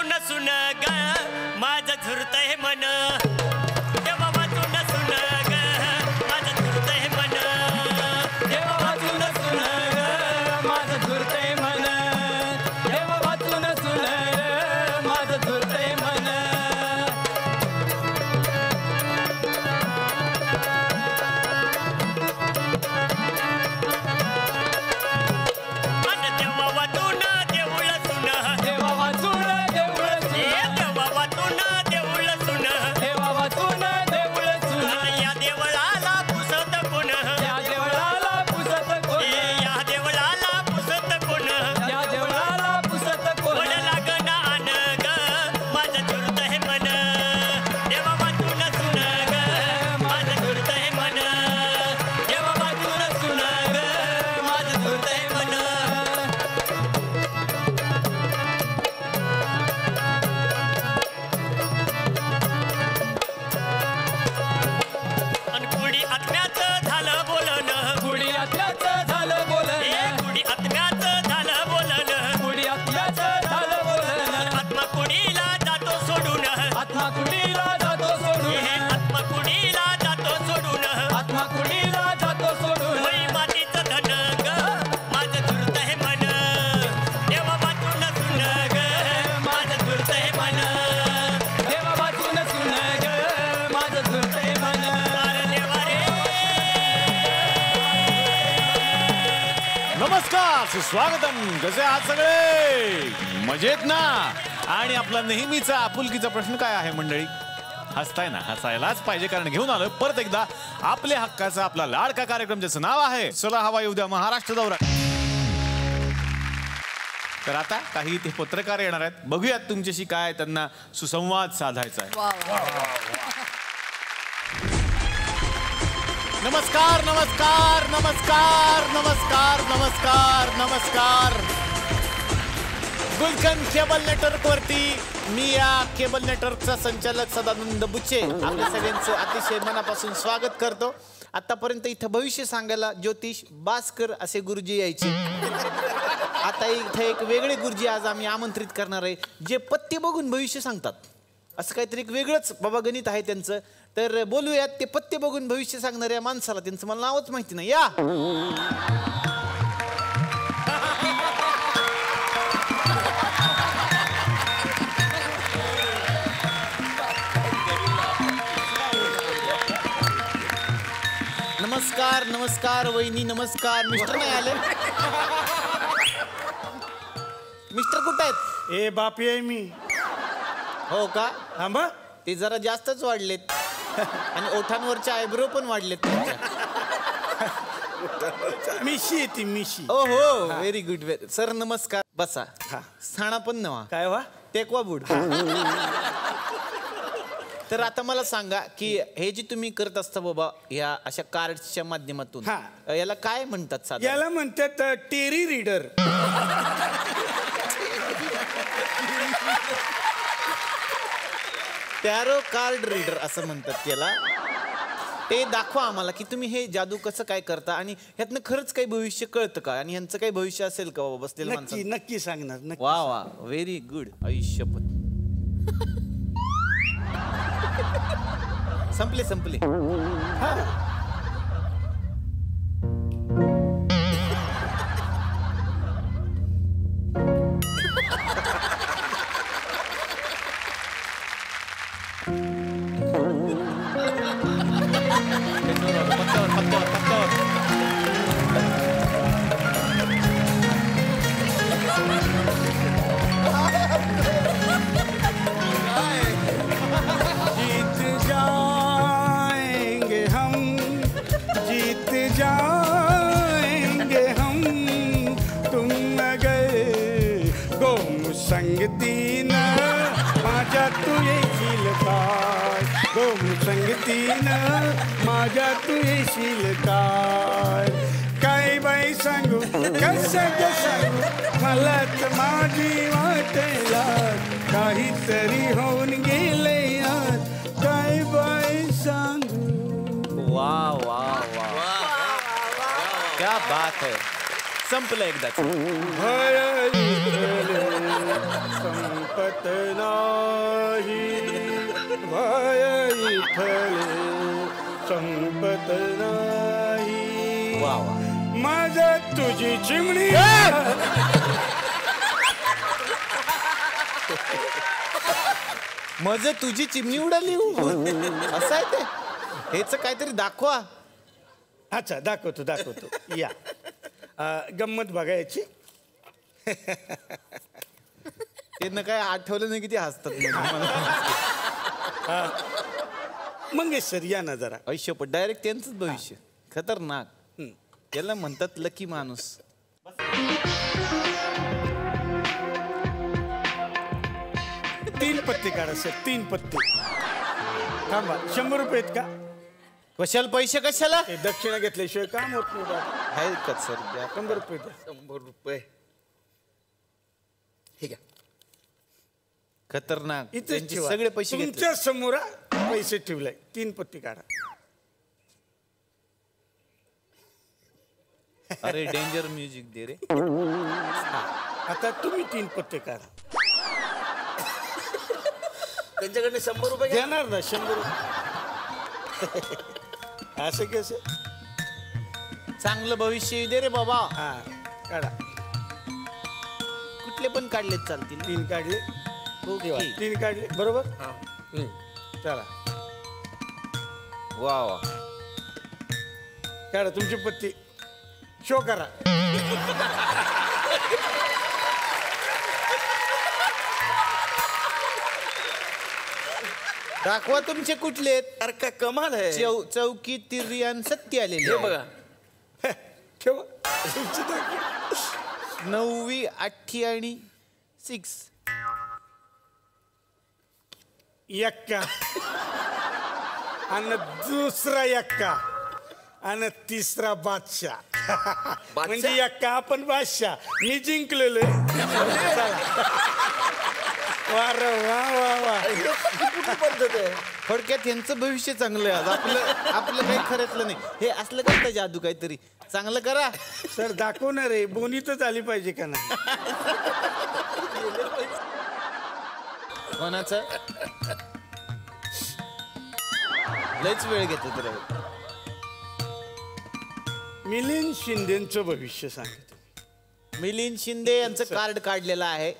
वाचून सुन ग माझं झुरतंय मन देवा वाचून सुन ग माझं झुरतंय मन देवा वाचून सुन ग माझं झुरतंय मन देवा वाचून सुन ग माझं झुरतंय मन स्वागतम. कसे आहात सगळे? मजेत ना? आणि आपला नेहमीचा आपुलकीचा प्रश्न काय आहे मंडळी? हसताय ना? हसायलाच पाहिजे, कारण घेऊन आलोय परत एकदा आपल्या हक्काचा आपला लाडका कार्यक्रम, ज्याचं नाव आहे चला हवा येऊ द्या महाराष्ट्र दौरा. तर आता काही इथे पत्रकार येणार आहेत, बघूयात तुमच्याशी काय त्यांना सुसंवाद साधायचा आहे. नमस्कार नमस्कार नमस्कार नमस्कार नमस्कार नमस्कार. गुलशन केबल नेटवर्क वरती मी या केबल नेटवर्कचा संचालक सदानंद बुच्चे आपल्या सगळ्यांचं अतिशय मनापासून स्वागत करतो. आतापर्यंत इथं भविष्य सांगायला ज्योतिष भास्कर असे गुरुजी यायचे. आता इथे एक वेगळे गुरुजी आज आम्ही आमंत्रित करणार आहे, जे पत्ते बघून भविष्य सांगतात. असं काहीतरी एक वेगळंच बाबा गणित आहे त्यांचं. तर बोलूयात ते पत्ते बघून भविष्य सांगणाऱ्या माणसाला. त्यांचं मला नावच माहिती नाही. या नमस्कार नमस्कार वहिनी नमस्कार. मिस्टर नाही आले? मिस्टर कुठे आहेत? ए बापी आहे मी. हो का? थांबा, ते जरा जास्तच वाढलेत आणि ओठांवरच्या आयब्रो पण वाढलेत. मिशी ती मिशी. ओ हो, व्हेरी गुड. सर नमस्कार. बसा. स्थाना पण नवा काय वा टेकवा बुड. तर आता मला सांगा की हे जे तुम्ही करत असता बाबा या अशा कार्ड्सच्या माध्यमातून, याला काय म्हणतात? याला म्हणतात tarot reader. Tarot card reader असं म्हणतात त्याला. ते दाखवा आम्हाला की तुम्ही हे जादू कसं काय करता आणि ह्यातनं खरंच काही भविष्य कळतं का आणि ह्यांचं काही भविष्य असेल का बाबा बसलेलं माणसं? नक्की सांगणार. वा वा, व्हेरी गुड. आयुष्यपत. संपले संपले. संगतीन माझ्या तू येशील काय? संगतीन माझ्या तू येशील काय? काय बाई सांगू कसं सांगू मला तर माझी वाटेला काहीतरी होऊन गेले आज. काय बाई सांगू. वा वा वा, क्या बात है. संपलं एकदाच. संपत नाही भय विठ्ठले संपत नाही वा वा. माझ्या तुझी चिमणी मज तुझी चिमणी उडाली असं आहे ते. हेच काहीतरी दाखवा. अच्छा दाखवतो या गंमत बघायची. त्यांना काय आठवलं नाही किती हसतात मंगेश सर या ना जरा. आयुष्य पण डायरेक्ट त्यांचंच भविष्य. खतरनाक. त्याला म्हणतात लकी माणूस. 3 पत्ते काढा सर 3 पत्ते. थांबा 100 रुपये आहेत का? कशाला पैसे कशाला ते दक्षिणा घेतल्याशिवाय काम होत नाही बाबा. आहे का सर द्या. 100 रुपये द्या. 100 रुपये ठीक आहे. खतरनाक. इथेच त्यांचे ठेवा. सगळे पैसे घेतले. तुमच्या समोर पैसे ठेवलाय. 3 पत्ते काढा. अरे डेंजर म्युझिक दे रे. आता तुम्ही 3 पत्ते काढा. त्यांच्याकडे 100 रुपये घ्या. देणार ना 100 रुपये. असं कसं. चांगलं भविष्य येऊ दे रे बाबा. हा काढा. कुठले पण काढले चालतील. 3 काढले. ओके. 3 काढले बरोबर. हा. चला वा वा. काढा तुमची पत्ती. शो करा. दाखवा तुमचे कुठले आहेत. अरे काय कमाल आहे. चौकी तिरी आणि सत्य आलेले. हे बघा ठेवा. तुमची दाखवा. 9वी 8 आणि 6. एक्का आणि दुसरा एक्का आणि तिसरा बादशाह. म्हणजे एक्का आपण बादशाह. मी जिंकलेलो आहे. वा रे वा वा वा. कुठली पद्धत आहे. थोडक्यात यांचं भविष्य चांगलं आहे. आपलं काही खरंचलं नाही. हे असलं करता जादू काहीतरी चांगलं करा. सर दाखवणार आहे. बोनीतच आली पाहिजे का नाही. कोणाचं लयच वेळ घेतो तर. मिलिंद शिंदेचं भविष्य सांगतो. मिलिंद शिंदे यांचं कार्ड काढलेलं आहे.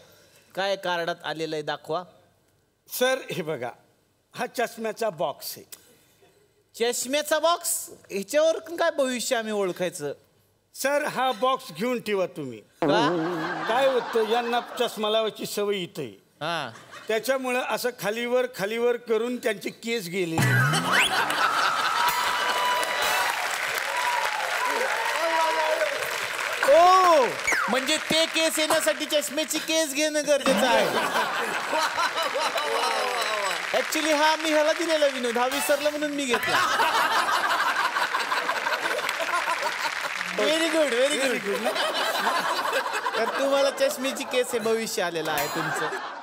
काय कार्डात आलेलं आहे दाखवा. सर हे बघा हा चष्म्याचा बॉक्स आहे. चष्म्याचा बॉक्स. ह्याच्यावर काय भविष्य आम्ही ओळखायचं. सर हा बॉक्स घेऊन ठेवा तुम्ही. का? काय होतं यांना चष्मा लावायची सवय इथं आहे. हा. त्याच्यामुळं असं खालीवर करून त्यांचे केस गेले. ओ म्हणजे ते केस येण्यासाठी चष्म्याची केस घेणं गरजेचं आहे. ऍक्च्युली हा मी ह्याला दिलेला विनोद. हा विसरला म्हणून मी घेतला. Very good very good. तर तुम्हाला चष्म्याची केस हे भविष्य आलेलं आहे तुमचं.